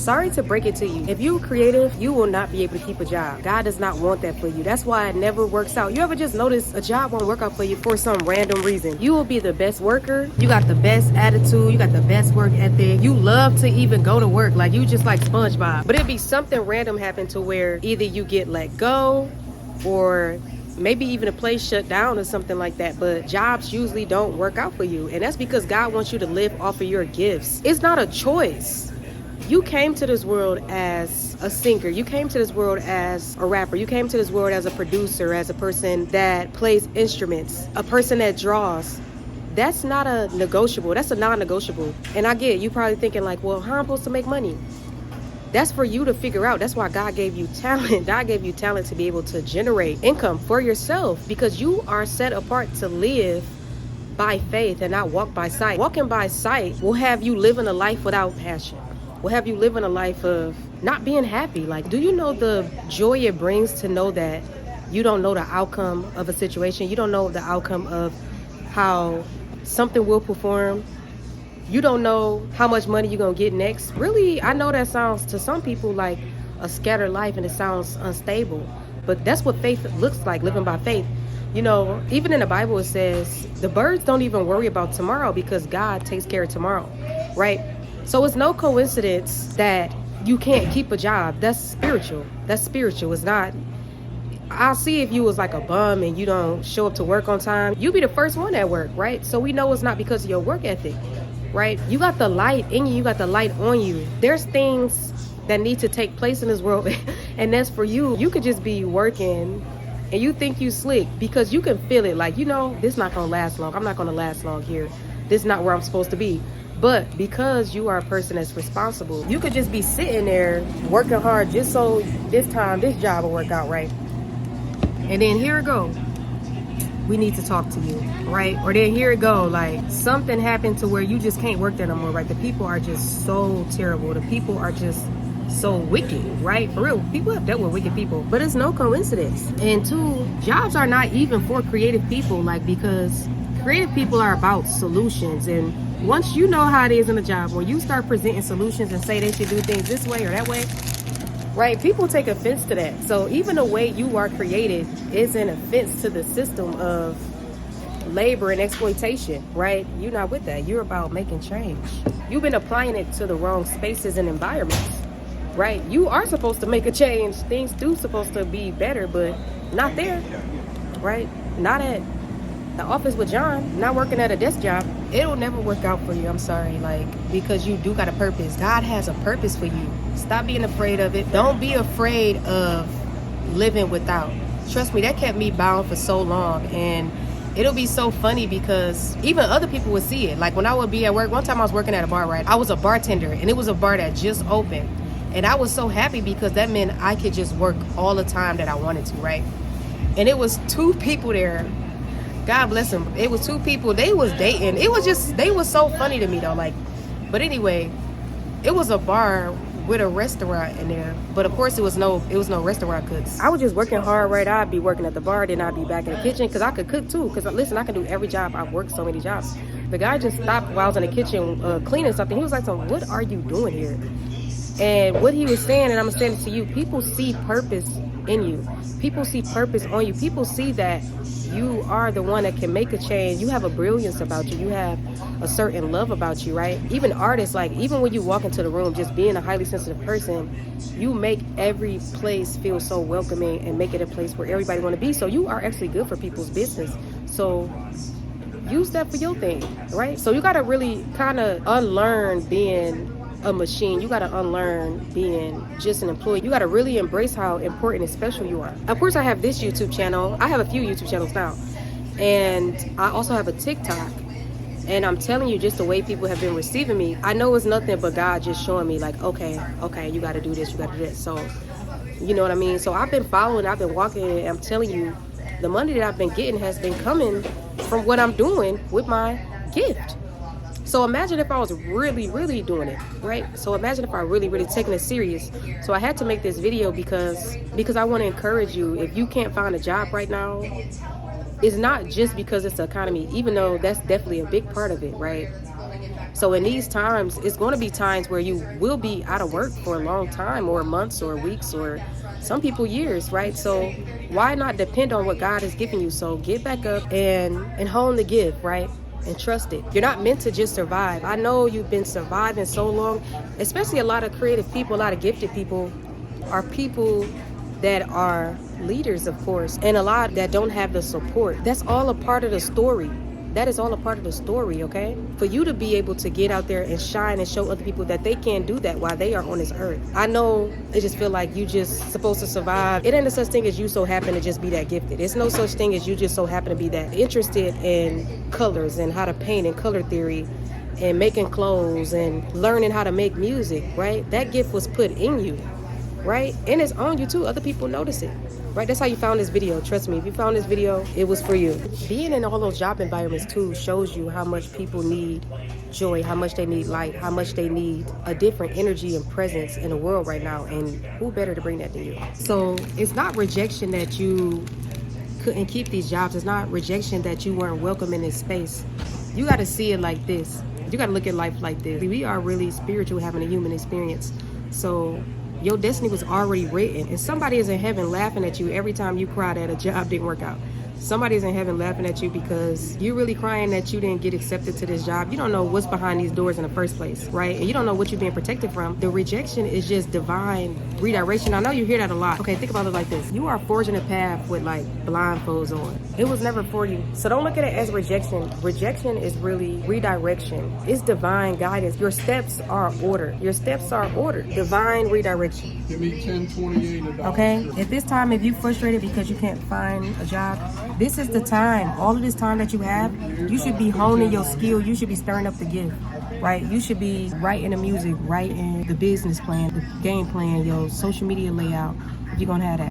sorry to break it to you. If you're creative, you will not be able to keep a job. God does not want that for you. That's why it never works out. You ever just notice a job won't work out for you for some random reason? You will be the best worker. You got the best attitude. You got the best work ethic. You love to even go to work. Like, you just like SpongeBob. But it'd be something random happen to where either you get let go or maybe even a place shut down or something like that. But jobs usually don't work out for you. And that's because God wants you to live off of your gifts. It's not a choice. You came to this world as a singer. You came to this world as a rapper. You came to this world as a producer, as a person that plays instruments, a person that draws. That's not a negotiable. That's a non-negotiable. And I get you probably thinking like, well, how am I supposed to make money? That's for you to figure out. That's why God gave you talent. God gave you talent to be able to generate income for yourself, because you are set apart to live by faith and not walk by sight. Walking by sight will have you living a life without passion. Will have you living a life of not being happy. Like, do you know the joy it brings to know that you don't know the outcome of a situation? You don't know the outcome of how something will perform. You don't know how much money you're gonna get next. Really, I know that sounds to some people like a scattered life and it sounds unstable, but that's what faith looks like, living by faith. You know, even in the Bible it says the birds don't even worry about tomorrow because God takes care of tomorrow, right? So it's no coincidence that you can't keep a job. That's spiritual. That's spiritual. It's not. I'll see if you was like a bum and you don't show up to work on time. You be the first one at work, right? So we know it's not because of your work ethic. Right? You got the light in you. You got the light on you. There's things that need to take place in this world. And that's for you. You could just be working and you think you slick because you can feel it. Like, you know, this not going to last long. I'm not going to last long here. This is not where I'm supposed to be. But because you are a person that's responsible, you could just be sitting there working hard just so this time, this job will work out right. And then here it go. We need to talk to you, right? Or then here it go, like something happened to where you just can't work there no more, right? The people are just so terrible. The people are just so wicked, right? For real, people have dealt with wicked people, but it's no coincidence. And two, jobs are not even for creative people, like, because creative people are about solutions. And once you know how it is in a job, when you start presenting solutions and say they should do things this way or that way, right, people take offense to that. So even the way you are created is an offense to the system of labor and exploitation, right? You're not with that. You're about making change. You've been applying it to the wrong spaces and environments, right? You are supposed to make a change. Things do supposed to be better, but not there, right? Not at the office with John, not working at a desk job. It'll never work out for you. I'm sorry, like, because you do got a purpose. God has a purpose for you. Stop being afraid of it. Don't be afraid of living without. Trust me, that kept me bound for so long. And it'll be so funny because even other people would see it. Like when I would be at work, one time I was working at a bar, right? I was a bartender and it was a bar that just opened. And I was so happy because that meant I could just work all the time that I wanted to, right? And it was two people there. God bless them. It was two people. They was dating. It was just, they was so funny to me though. Like, but anyway, it was a bar with a restaurant in there. But of course it was no restaurant cooks. I was just working hard, right? I'd be working at the bar, then I'd be back in the kitchen because I could cook too. Because listen, I can do every job. I've worked so many jobs. The guy just stopped while I was in the kitchen cleaning something. He was like, so what are you doing here? And what he was saying, and I'm saying it to you, people see purpose in you. People see purpose on you. People see that you are the one that can make a change. You have a brilliance about you. You have a certain love about you, right? Even artists, like, even when you walk into the room, just being a highly sensitive person, you make every place feel so welcoming and make it a place where everybody want to be. So you are actually good for people's business. So use that for your thing, right? So you got to really kind of unlearn being a machine. You got to unlearn being just an employee. You got to really embrace how important and special you are. Of course, I have this YouTube channel. I have a few YouTube channels now. And I also have a TikTok. And I'm telling you, just the way people have been receiving me, I know it's nothing but God just showing me like, okay, you got to do this, you got to do this. So, you know what I mean? So I've been following, I've been walking, and I'm telling you, the money that I've been getting has been coming from what I'm doing with my gift. So imagine if I was really, really doing it, right? So imagine if I really, really taking it serious. So I had to make this video because I want to encourage you. If you can't find a job right now, it's not just because it's the economy, even though that's definitely a big part of it, right? So in these times, it's going to be times where you will be out of work for a long time, or months or weeks, or some people years, right? So why not depend on what God has given you? So get back up and hone the gift, right? And trust it. You're not meant to just survive. I know you've been surviving so long, especially a lot of creative people, a lot of gifted people are people that are leaders, of course, and a lot that don't have the support. That's all a part of the story. That is all a part of the story, okay? For you to be able to get out there and shine and show other people that they can do that while they are on this earth. I know it just feel like you just supposed to survive. It ain't a such thing as you so happen to just be that gifted. It's no such thing as you just so happen to be that interested in colors and how to paint and color theory and making clothes and learning how to make music, right? That gift was put in you, right? And it's on you too. Other people notice it. Right, that's how you found this video. Trust me, if you found this video, it was for you. Being in all those job environments too shows you how much people need joy, how much they need light, how much they need a different energy and presence in the world right now. And who better to bring that than you? So it's not rejection that you couldn't keep these jobs. It's not rejection that you weren't welcome in this space. You got to see it like this. You got to look at life like this. We are really spiritual, having a human experience. So your destiny was already written, and somebody is in heaven laughing at you every time you cry that a job didn't work out. Somebody's in heaven laughing at you because you're really crying that you didn't get accepted to this job. You don't know what's behind these doors in the first place, right? And you don't know what you're being protected from. The rejection is just divine redirection. I know you hear that a lot. Okay, think about it like this. You are forging a path with like blindfolds on. It was never for you. So don't look at it as rejection. Rejection is really redirection. It's divine guidance. Your steps are ordered. Your steps are ordered. Divine redirection. Give me 1028. Okay? At this time, if you're frustrated because you can't find a job, this is the time. All of this time that you have, you should be honing your skill. You should be stirring up the gift, right? You should be writing the music, writing the business plan, the game plan, your social media layout, if you're going to have that.